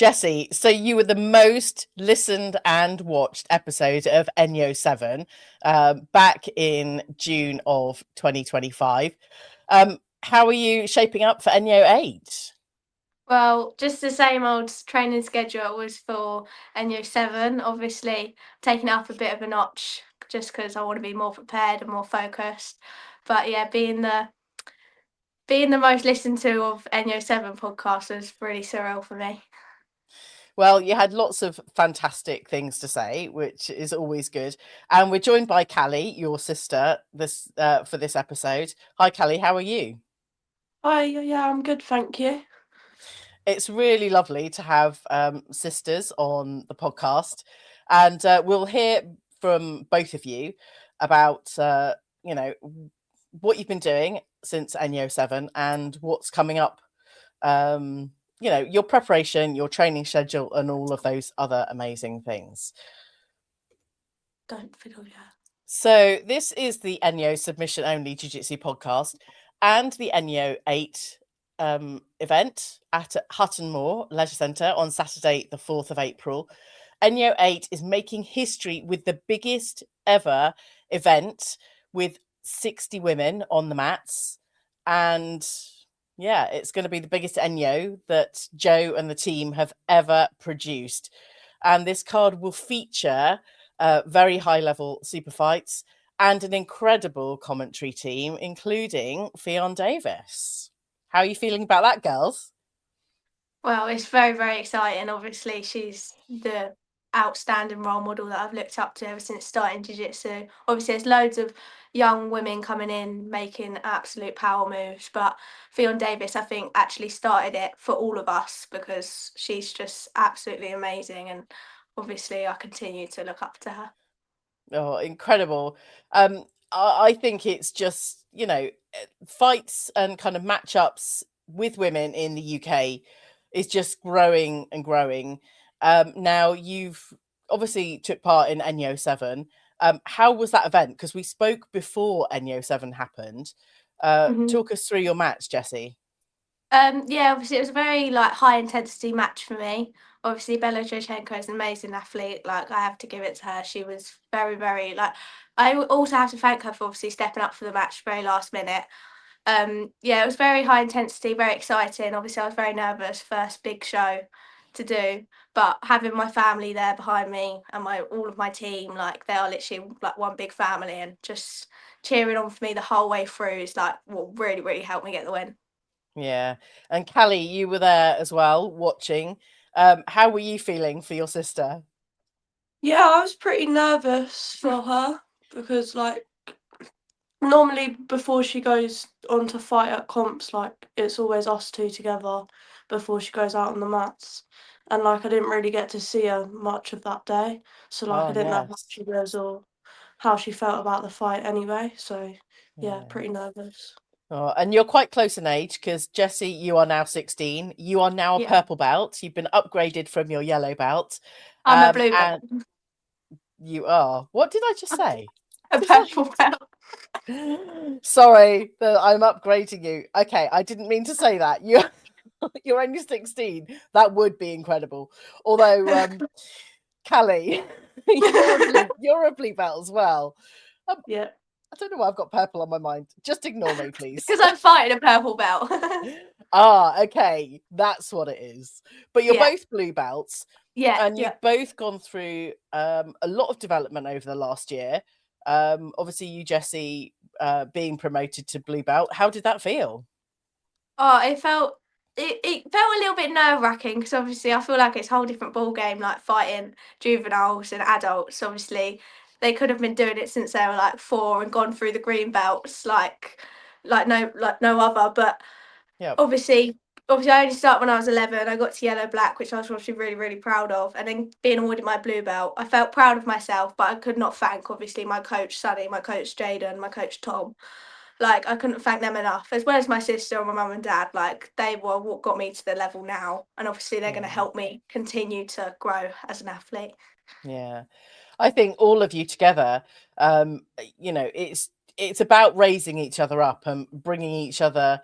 Jessie, so you were the most listened and watched episode of ENYO 7 back in June of 2025. How are you shaping up for ENYO 8? Well, just the same old training schedule was for ENYO 7. Obviously, taking it up a bit of a notch just because I want to be more prepared and more focused. But yeah, being the most listened to of ENYO 7 podcast was really surreal for me. Well, you had lots of fantastic things to say, which is always good. And we're joined by Callie, your sister, for this episode. Hi, Callie. How are you? Hi, yeah, I'm good, thank you. It's really lovely to have sisters on the podcast, and we'll hear from both of you about what you've been doing since ENYO 7 and what's coming up. Your preparation, your training schedule, and all of those other amazing things. Don't fiddle, yeah. So this is the ENYO Submission Only Jiu Jitsu podcast and the ENYO 8 event at Hutton Moor Leisure Centre on Saturday, the 4th of April. ENYO 8 is making history with the biggest ever event with 60 women on the mats. And yeah, it's going to be the biggest ENYO that Joe and the team have ever produced. And this card will feature very high-level super fights and an incredible commentary team, including Fionn Davis. How are you feeling about that, girls? Well, it's very, very exciting. Obviously, she's the outstanding role model that I've looked up to ever since starting jiu-jitsu. Obviously, there's loads of young women coming in making absolute power moves, but Fionn Davis, I think, actually started it for all of us because she's just absolutely amazing, and obviously I continue to look up to her. Oh, incredible. I think it's just, fights and kind of matchups with women in the UK is just growing and growing. Now, you've obviously took part in ENYO 7. How was that event? Because we spoke before ENYO 7 happened. Talk us through your match, Jessie. Yeah, obviously it was a very high intensity match for me. Obviously Bella Trochenko is an amazing athlete. I have to give it to her. She was very, very I also have to thank her for obviously stepping up for the match very last minute. Yeah, it was very high intensity, very exciting. Obviously I was very nervous, first big show to do, but having my family there behind me and all of my team, they are literally one big family, and just cheering on for me the whole way through is what really, really helped me get the win. Yeah. And Callie, you were there as well, watching. How were you feeling for your sister? Yeah, I was pretty nervous for her because, normally before she goes on to fight at comps, it's always us two together before she goes out on the mats. And, I didn't really get to see her much of that day. So, I didn't know how she was or how she felt about the fight anyway. So, yeah, pretty nervous. Oh, and you're quite close in age because Jessie, you are now 16. You are now a purple belt. You've been upgraded from your yellow belt. I'm a blue belt. You are. What did I just say? A purple belt. Sorry, I'm upgrading you. Okay, I didn't mean to say that. You're only 16. That would be incredible. Although, Callie, you're a blue belt as well. Yeah. I don't know why I've got purple on my mind. Just ignore me, please. Because I'm fighting a purple belt. Okay. That's what it is. But you're both blue belts. Yeah. And you've both gone through a lot of development over the last year. Obviously, you, Jessie, being promoted to blue belt. How did that feel? Oh, it felt a little bit nerve-wracking because obviously I feel like it's a whole different ball game, fighting juveniles and adults. Obviously, they could have been doing it since they were 4 and gone through the green belts no other. But obviously I only started when I was 11. I got to yellow black, which I was obviously really, really proud of. And then being awarded my blue belt, I felt proud of myself, but I could not thank obviously my coach Sunny, my coach Jaden, my coach Tom. I couldn't thank them enough, as well as my sister and my mum and dad. They were what got me to the level now, and obviously they're going to help me continue to grow as an athlete. Yeah, I think all of you together, it's about raising each other up and bringing each other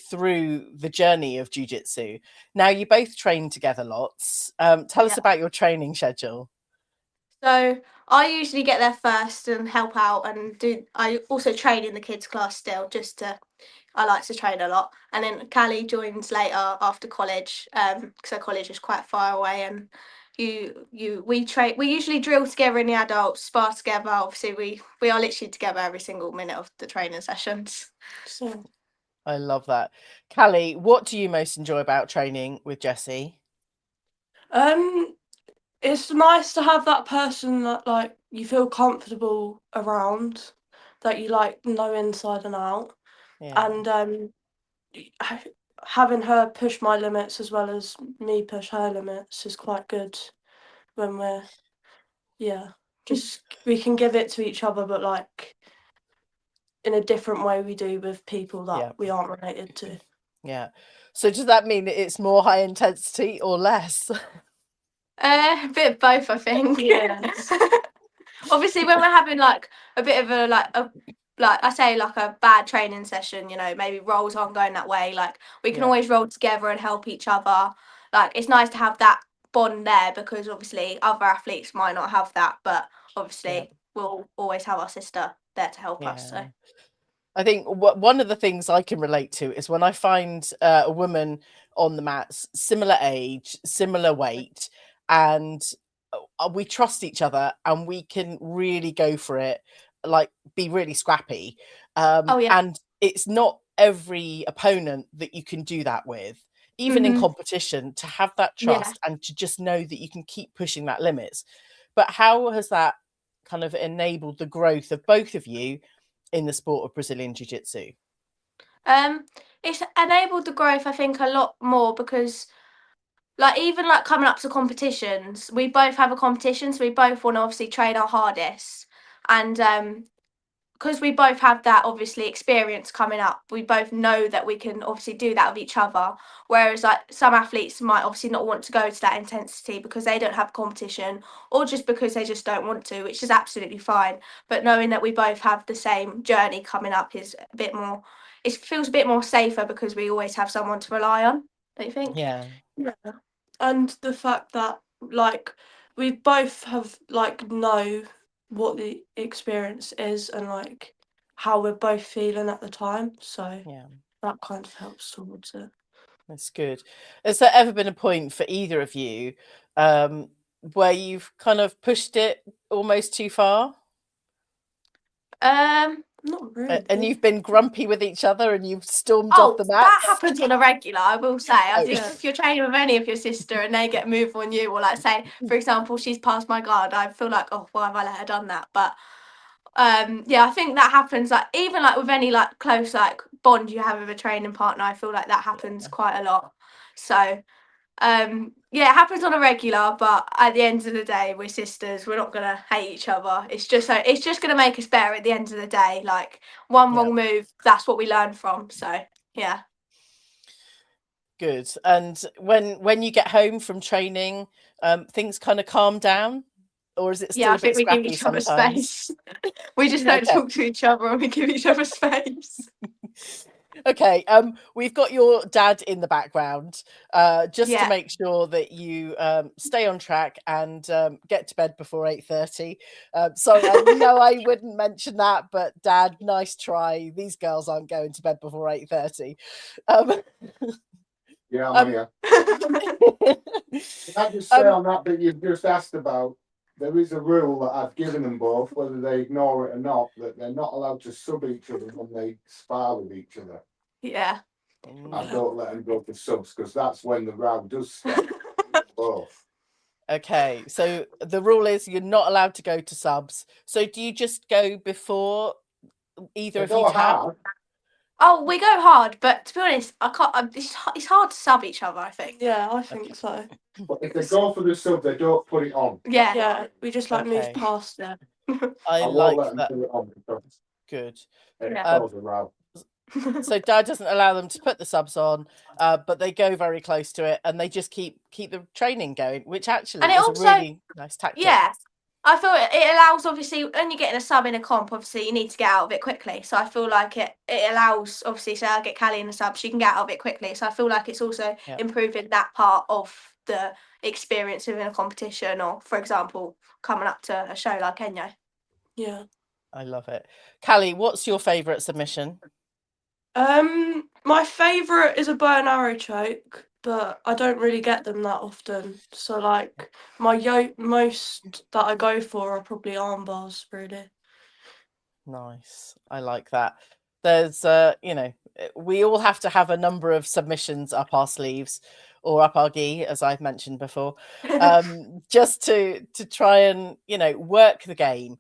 through the journey of jiu-jitsu. Now you both train together lots. Tell us about your training schedule. So I usually get there first and help out and I also train in the kids class still, I like to train a lot. And then Callie joins later after college, because her college is quite far away, and we usually drill together in the adults, spar together. Obviously we are literally together every single minute of the training sessions. So I love that. Callie, what do you most enjoy about training with Jessie? it's nice to have that person that like you feel comfortable around, that you like know inside and out. Yeah. And having her push my limits as well as me push her limits is quite good when we can give it to each other, but like in a different way we do with people that we aren't related to. Yeah. So does that mean that it's more high intensity or less? A bit of both, I think. Yes. Obviously, when we're having like a bit of a bad training session, maybe rolls aren't going that way. Like we can always roll together and help each other. Like it's nice to have that bond there, because obviously other athletes might not have that, but obviously we'll always have our sister there to help us. So I think one of the things I can relate to is when I find a woman on the mats, similar age, similar weight, and we trust each other and we can really go for it, like be really scrappy. And it's not every opponent that you can do that with, even in competition, to have that trust and to just know that you can keep pushing that limits. But how has that kind of enabled the growth of both of you in the sport of Brazilian Jiu-Jitsu? It's enabled the growth, I think, a lot more, because like even like coming up to competitions, we both have a competition, so we both want to obviously train our hardest, and because we both have that obviously experience coming up, we both know that we can obviously do that with each other. Whereas like some athletes might obviously not want to go to that intensity because they don't have competition, or just because they just don't want to, which is absolutely fine. But knowing that we both have the same journey coming up is a bit more, it feels a bit more safer, because we always have someone to rely on, don't you think? Yeah. And the fact that like we both have like know what the experience is and like how we're both feeling at the time, so that kind of helps towards it. That's good. Has there ever been a point for either of you where you've kind of pushed it almost too far? Not really. And you've been grumpy with each other and you've stormed off the mat? That happens on a regular, I will say. I think if you're training with any of your sister and they get a move on you, or like say, for example, she's passed my guard, I feel like, oh, why have I let her done that? But I think that happens, like even like with any like close like bond you have with a training partner, I feel like that happens quite a lot. So it happens on a regular, but at the end of the day, we're sisters. We're not gonna hate each other. It's just gonna make us better at the end of the day. Like one wrong move, that's what we learn from. So yeah. Good. And when you get home from training, things kind of calm down, or is it still a bit scrappy we give each other sometimes? space. We just don't talk to each other, and we give each other space. Okay, we've got your dad in the background, just to make sure that you stay on track and get to bed before 8:30. Sorry, I know I wouldn't mention that, but Dad, nice try. These girls aren't going to bed before 8:30. Yeah, I'm here. Can I just say on that bit you've just asked about, there is a rule that I've given them both, whether they ignore it or not, that they're not allowed to sub each other when they spar with each other. Yeah. I don't let them go for subs, because that's when the row does start. Both. Okay, so the rule is you're not allowed to go to subs. So do you just go before either of you tap? Oh, we go hard, but to be honest, I can't. It's hard to sub each other, I think. Yeah, I think so. But if they go for the sub, they don't put it on. Yeah, we just like move past it. I won't like let them that. put it on because Good. it causes a row. So Dad doesn't allow them to put the subs on, but they go very close to it, and they just keep the training going, which actually is a really nice tactic. Yeah, I feel it allows, obviously, when you're getting a sub in a comp, obviously you need to get out of it quickly. So I feel like it allows, obviously, say I get Callie in a sub, she can get out of it quickly. So I feel like it's also Yeah. improving that part of the experience within a competition, or, for example, coming up to a show like ENYO. Yeah. I love it. Callie, what's your favourite submission? My favourite is a bow and arrow choke, but I don't really get them that often. So like most that I go for are probably arm bars, really. Nice. I like that. There's we all have to have a number of submissions up our sleeves or up our gi, as I've mentioned before, just to try and work the game.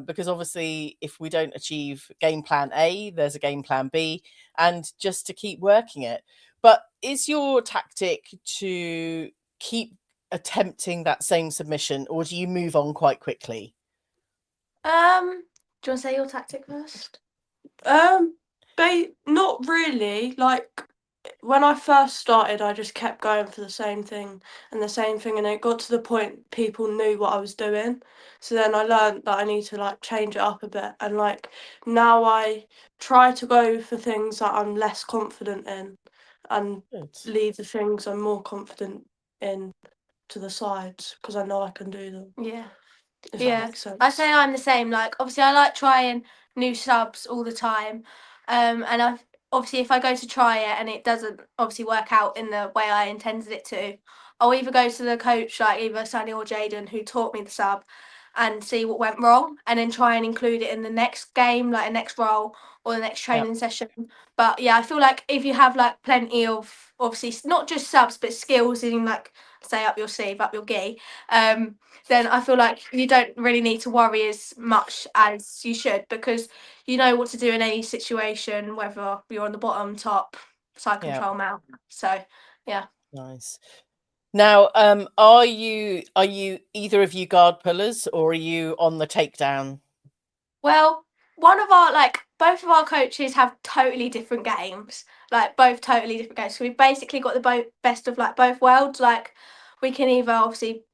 Because obviously, if we don't achieve game plan A, there's a game plan B, and just to keep working it. But is your tactic to keep attempting that same submission, or do you move on quite quickly? Do you want to say your tactic first? Not really. Like when I first started, I just kept going for the same thing and the same thing, and it got to the point people knew what I was doing. So then I learned that I need to like change it up a bit, and like now I try to go for things that I'm less confident in, and Good. leave the things I'm more confident in to the sides because I know I can do them. Yeah. If Yeah. that makes sense. I say I'm the same. Like, obviously, I like trying new subs all the time. And obviously, if I go to try it and it doesn't obviously work out in the way I intended it to, I'll either go to the coach, like either Sunny or Jaden, who taught me the sub, and see what went wrong, and then try and include it in the next game, like a next role or the next training session. But yeah, I feel like if you have like plenty of, obviously, not just subs, but skills in, like, say, up your sleeve, up your gi, then I feel like you don't really need to worry as much as you should, because you know what to do in any situation, whether you're on the bottom, top, side control, mount. So yeah. Nice. Now, are you either of you guard pullers, or are you on the takedown? Well, both of our coaches have totally different games, like both totally different games. So we've basically got the best of like both worlds. Like, we can either, obviously,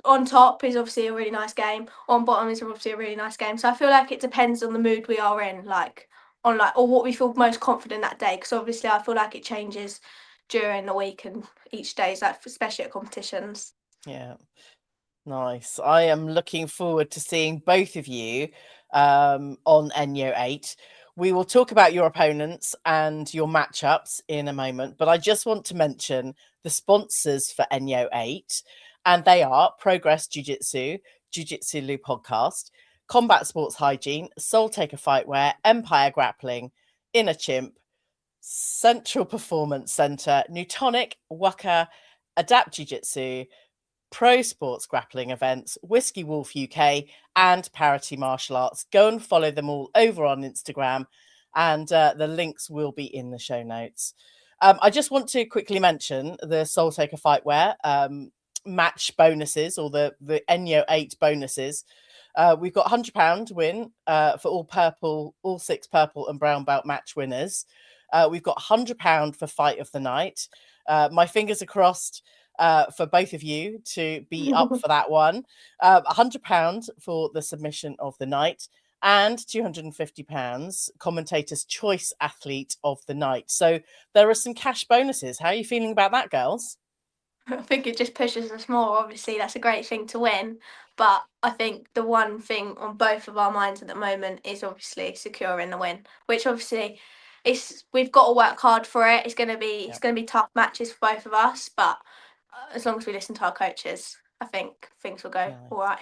on top is obviously a really nice game, on bottom is obviously a really nice game. So I feel like it depends on the mood we are in, like on like, or what we feel most confident that day. Because obviously I feel like it changes during the week and each day, like especially at competitions. Yeah. Nice. I am looking forward to seeing both of you on ENYO 8. We will talk about your opponents and your matchups in a moment, but I just want to mention the sponsors for ENYO 8, and they are Progress Jiu Jitsu, Jiu Jitsu Lou Podcast, Combat Sports Hygiene, Soul Taker Fightwear, Empire Grappling, Inner Chimp, Central Performance Center, Neutonic, Wuka, Adapt Jiu Jitsu, Pro Sports Grappling Events, Whiskey Wolf UK, and Parity Martial Arts. Go and follow them all over on Instagram, and the links will be in the show notes. I just want to quickly mention the Soul Taker Fightwear match bonuses, or the ENYO 8 bonuses. We've got £100 win for all 6 purple and brown belt match winners. We've got £100 for fight of the night. My fingers are crossed for both of you to be up for that one. £100 for the submission of the night, and £250 commentator's choice athlete of the night. So there are some cash bonuses. How are you feeling about that, girls? I think it just pushes us more. Obviously, that's a great thing to win, but I think the one thing on both of our minds at the moment is obviously securing the win, which obviously we've got to work hard for it. It's going to be tough matches for both of us, but as long as we listen to our coaches, I think things will go all right.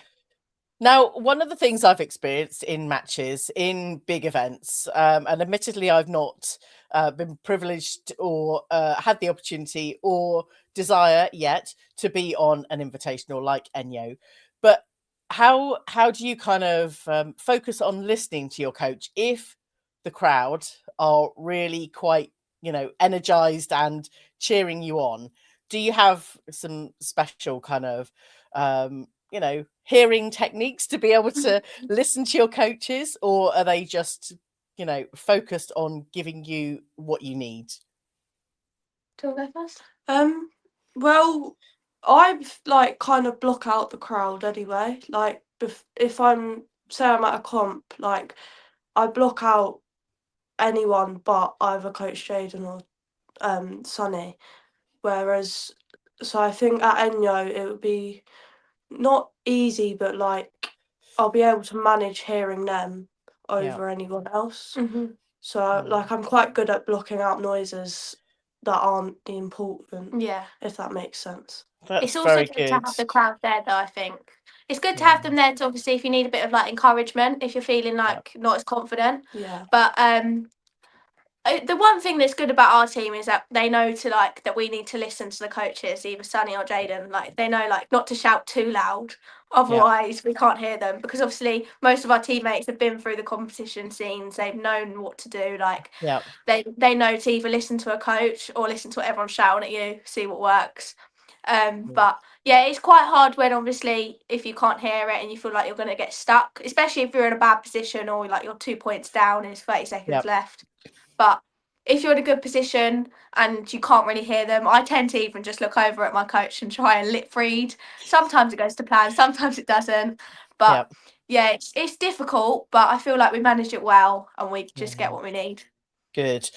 Now, one of the things I've experienced in matches, in big events, and admittedly I've not been privileged or had the opportunity or desire yet to be on an invitational like ENYO, but how do you kind of focus on listening to your coach if the crowd are really quite, energized and cheering you on? Do you have some special kind of hearing techniques to be able to listen to your coaches, or are they just focused on giving you what you need? Do you want to go first? Well, I've like kind of block out the crowd anyway. Like if I'm at a comp, like I block out anyone but either Coach Jaden or Sonny. Whereas, so I think at ENYO it would be not easy, but like I'll be able to manage hearing them over anyone else. So like I'm quite good at blocking out noises that aren't the important. Yeah. If that makes sense. That's It's also very good good. to have the crowd there, though. I think it's good to have them there to obviously if you need a bit of like encouragement, if you're feeling like not as confident. Yeah. But the one thing that's good about our team is that they know to like that we need to listen to the coaches, either Sonny or Jaden. Like they know like not to shout too loud, otherwise we can't hear them. Because obviously most of our teammates have been through the competition scenes, they've known what to do. Like they know to either listen to a coach or listen to what everyone's shouting at you, see what works. But yeah, it's quite hard when obviously if you can't hear it and you feel like you're going to get stuck, especially if you're in a bad position or like you're 2 points down and it's 30 seconds left. But if you're in a good position and you can't really hear them, I tend to even just look over at my coach and try and lip read. Sometimes it goes to plan, sometimes it doesn't. But yeah, it's difficult, but I feel like we managed it well and we just get what we need. Good.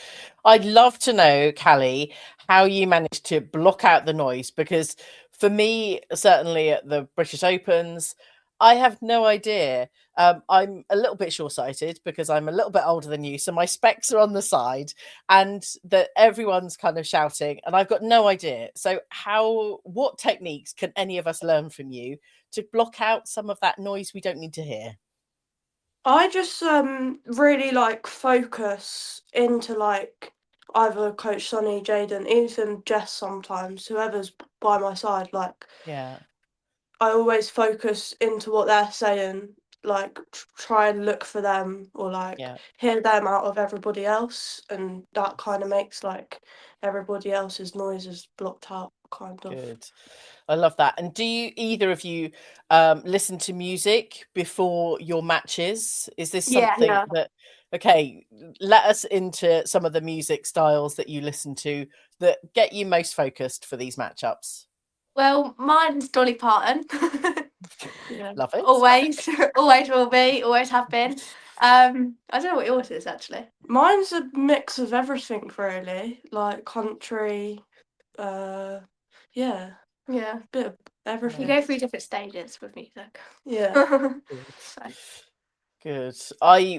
I'd love to know, Callie, how you managed to block out the noise, because for me, certainly at the British Opens, I have no idea. I'm a little bit short-sighted because I'm a little bit older than you, so my specs are on the side and that everyone's kind of shouting and I've got no idea. So what techniques can any of us learn from you to block out some of that noise we don't need to hear? I just really like focus into like either Coach Sonny, Jaden, even Jess sometimes, whoever's by my side. Like I always focus into what they're saying, like try and look for them or like hear them out of everybody else, and that kind of makes like everybody else's noises blocked out, kind of. Good. I love that. And do you either of you listen to music before your matches? Is this something that let us into some of the music styles that you listen to that get you most focused for these matchups? Well, mine's Dolly Parton. Love it. Always will be, always have been. I don't know what yours is actually. Mine's a mix of everything really, like country, bit of everything. You go through different stages with music. Yeah. Good.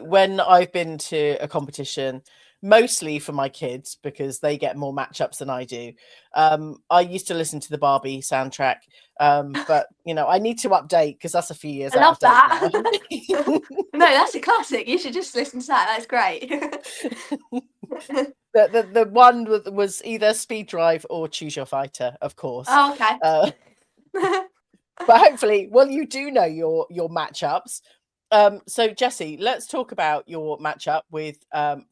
When I've been to a competition, mostly for my kids because they get more matchups than I do, I used to listen to the Barbie soundtrack, but I need to update because that's a few years I out love of date that. now. No, that's a classic. You should just listen to that. That's great. The one was either Speed Drive or Choose Your Fighter, of course. Oh, okay. But hopefully, you do know your matchups. So Jessie, let's talk about your matchup with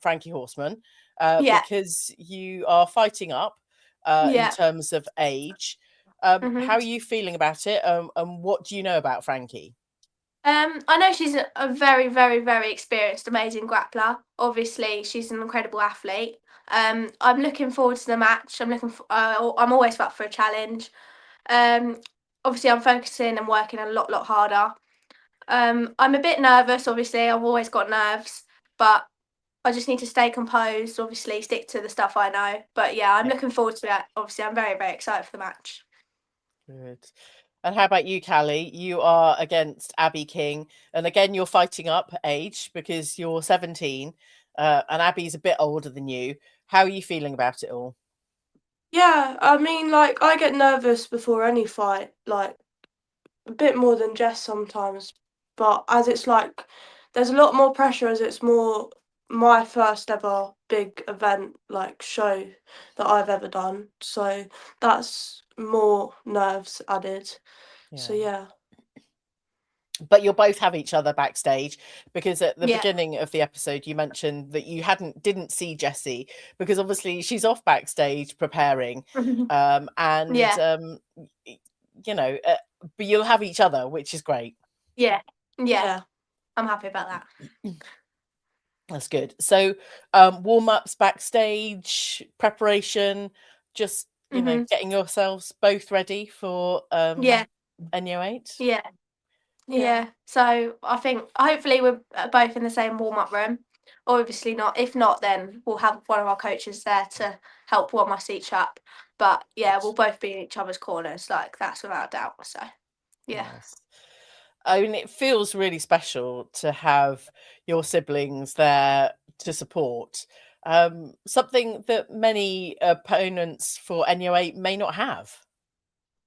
Frankie Horseman, because you are fighting up in terms of age. How are you feeling about it, and what do you know about Frankie? I know she's a very, very, very experienced, amazing grappler. Obviously, she's an incredible athlete. I'm looking forward to the match. I'm always up for a challenge. Obviously, I'm focusing and working a lot harder. I'm a bit nervous. Obviously, I've always got nerves, but I just need to stay composed. Obviously, stick to the stuff I know. But yeah, I'm looking forward to it. Obviously, I'm very, very excited for the match. Good. And how about you, Callie? You are against Abby King. And again, you're fighting up age because you're 17 and Abby's a bit older than you. How are you feeling about it all? Yeah, I mean, like, I get nervous before any fight, like, a bit more than Jess sometimes. But as it's like, there's a lot more pressure as it's more my first ever big event, like, show that I've ever done. So that's more nerves added. So yeah. But you'll both have each other backstage, because at the beginning of the episode you mentioned that you didn't see Jessie because obviously she's off backstage preparing, but you'll have each other, which is great. Yeah. I'm happy about that. That's good. So warm-ups, backstage preparation, just getting yourselves both ready for ENYO 8. Yeah. So I think hopefully we're both in the same warm-up room. Obviously not. If not, then we'll have one of our coaches there to help warm us each up. But yeah, we'll both be in each other's corners. Like that's without a doubt. So yeah. Nice. I mean, it feels really special to have your siblings there to support. Something that many opponents for ENYO 8 may not have.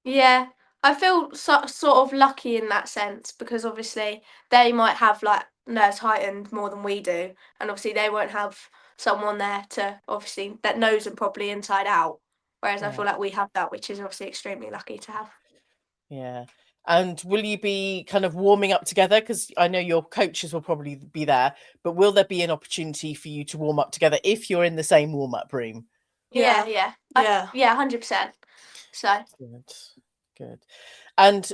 Yeah, I feel sort of lucky in that sense because obviously they might have like nerves heightened more than we do, and obviously they won't have someone there to obviously that knows them properly inside out. Whereas I Yeah. feel like we have that, which is obviously extremely lucky to have. Yeah. And will you be kind of warming up together? Because I know your coaches will probably be there, but will there be an opportunity for you to warm up together if you're in the same warm-up room? Yeah, Yeah. yeah, Yeah. 100%. So Good, good. And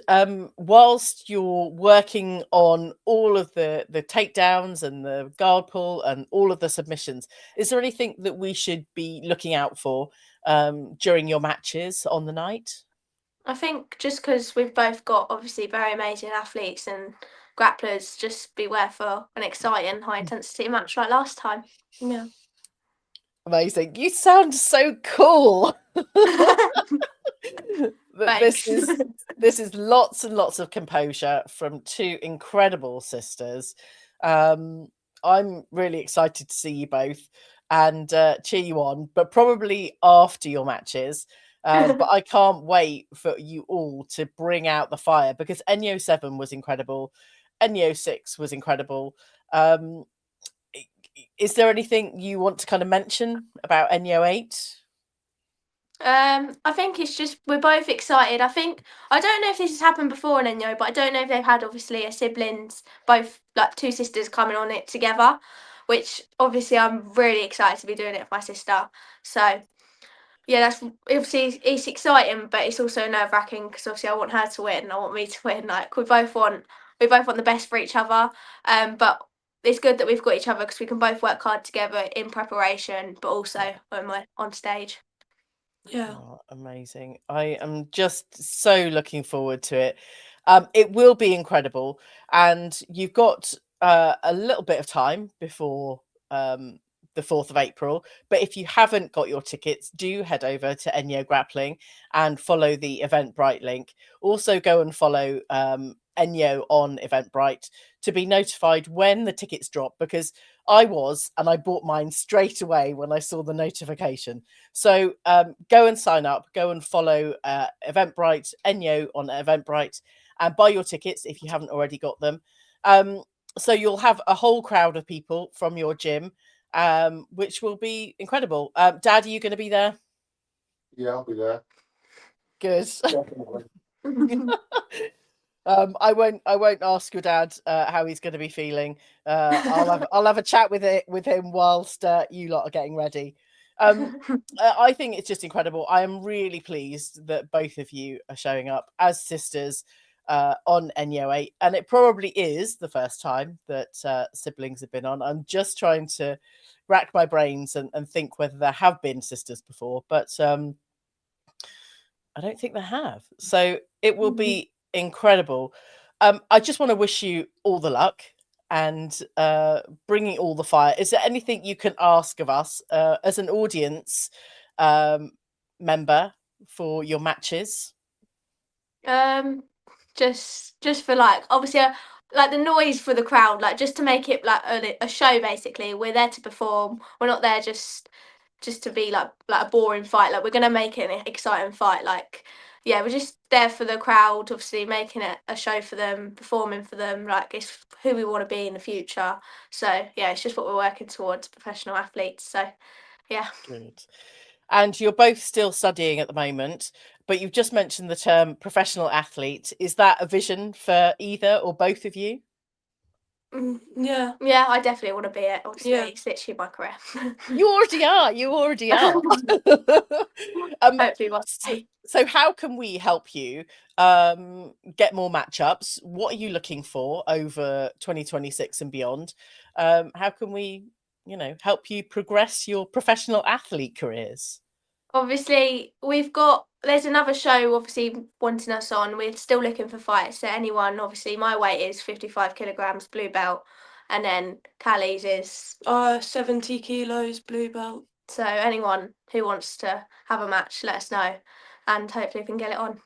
whilst you're working on all of the takedowns and the guard pull and all of the submissions, is there anything that we should be looking out for during your matches on the night? I think just because we've both got obviously very amazing athletes and grapplers, just beware for an exciting high intensity match like last time. Yeah. Amazing. You sound so cool. But Thanks. this is lots and lots of composure from two incredible sisters. I'm really excited to see you both and cheer you on, but probably after your matches. But I can't wait for you all to bring out the fire because ENYO 7 was incredible. ENYO 6 was incredible. Is there anything you want to kind of mention about ENYO 8? I think it's just we're both excited. I don't know if this has happened before in ENYO, but I don't know if they've had obviously a siblings, both like two sisters coming on it together, which obviously I'm really excited to be doing it with my sister. So yeah, that's obviously it's exciting, but it's also nerve wracking because obviously I want her to win, I want me to win. Like we both want the best for each other. But it's good that we've got each other because we can both work hard together in preparation, but also when we're on stage. Yeah. Oh, amazing. I am just so looking forward to it. It will be incredible. And you've got a little bit of time before the 4th of April. But if you haven't got your tickets, do head over to ENYO Grappling and follow the Eventbrite link. Also go and follow ENYO on Eventbrite to be notified when the tickets drop because I bought mine straight away when I saw the notification. So go and sign up, go and follow Eventbrite, ENYO on Eventbrite, and buy your tickets if you haven't already got them. So you'll have a whole crowd of people from your gym, which will be incredible. Dad, are you going to be there? Yeah, I'll be there. Good. Definitely. I won't ask your dad how he's going to be feeling. I'll have a chat with him whilst you lot are getting ready. I think it's just incredible. I am really pleased that both of you are showing up as sisters on ENYO 8, and it probably is the first time that siblings have been on. I'm just trying to rack my brains and think whether there have been sisters before, but I don't think they have. So it will be incredible. I just want to wish you all the luck and bringing all the fire. Is there anything you can ask of us as an audience member for your matches? Just for like obviously like the noise for the crowd, like just to make it like a show basically. We're there to perform. We're not there just to be like a boring fight. Like we're gonna make it an exciting fight. Like yeah, we're just there for the crowd, obviously making it a show for them, performing for them. Like it's who we want to be in the future. So yeah, it's just what we're working towards, professional athletes. So yeah. Good. And you're both still studying at the moment, but you've just mentioned the term professional athlete. Is that a vision for either or both of you? Yeah. Yeah, I definitely want to be it. Obviously, Yeah. it's literally my career. You already are. You already are. Hopefully one day. So how can we help you get more matchups? What are you looking for over 2026 and beyond? How can we, help you progress your professional athlete careers? Obviously, we've got there's another show obviously wanting us on. We're still looking for fights. So anyone, obviously my weight is 55 kilograms, blue belt, and then Callie's is 70 kilos, blue belt. so anyone who wants to have a match, let us know, and hopefully we can get it on.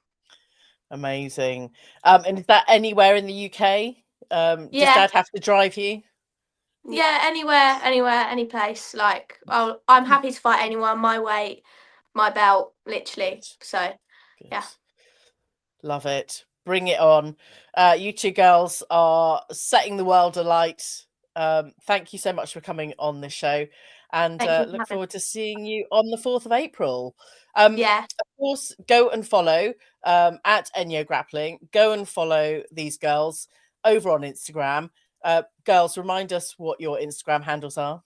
Amazing. And is that anywhere in the UK? Does Yeah. Dad have to drive you? Yeah, anywhere, any place. Like, I'm happy to fight anyone. My weight, my belt, literally. Good. So Good. Yeah. Love it. Bring it on. You two girls are setting the world alight. Thank you so much for coming on this show, and Thank you for look having forward to seeing you on the 4th of April. yeah, Of course, go and follow at ENYO Grappling. Go and follow these girls over on Instagram. Girls, remind us what your Instagram handles are.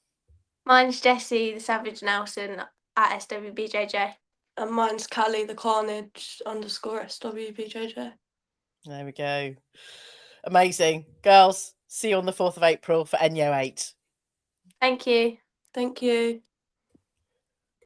mine's Jessie the Savage Nelson at SWBJJ. And mine's Callie the Carnage _SWBJJ. There we go. Amazing. Girls, see you on the 4th of April for ENYO 8. Thank you. Thank you.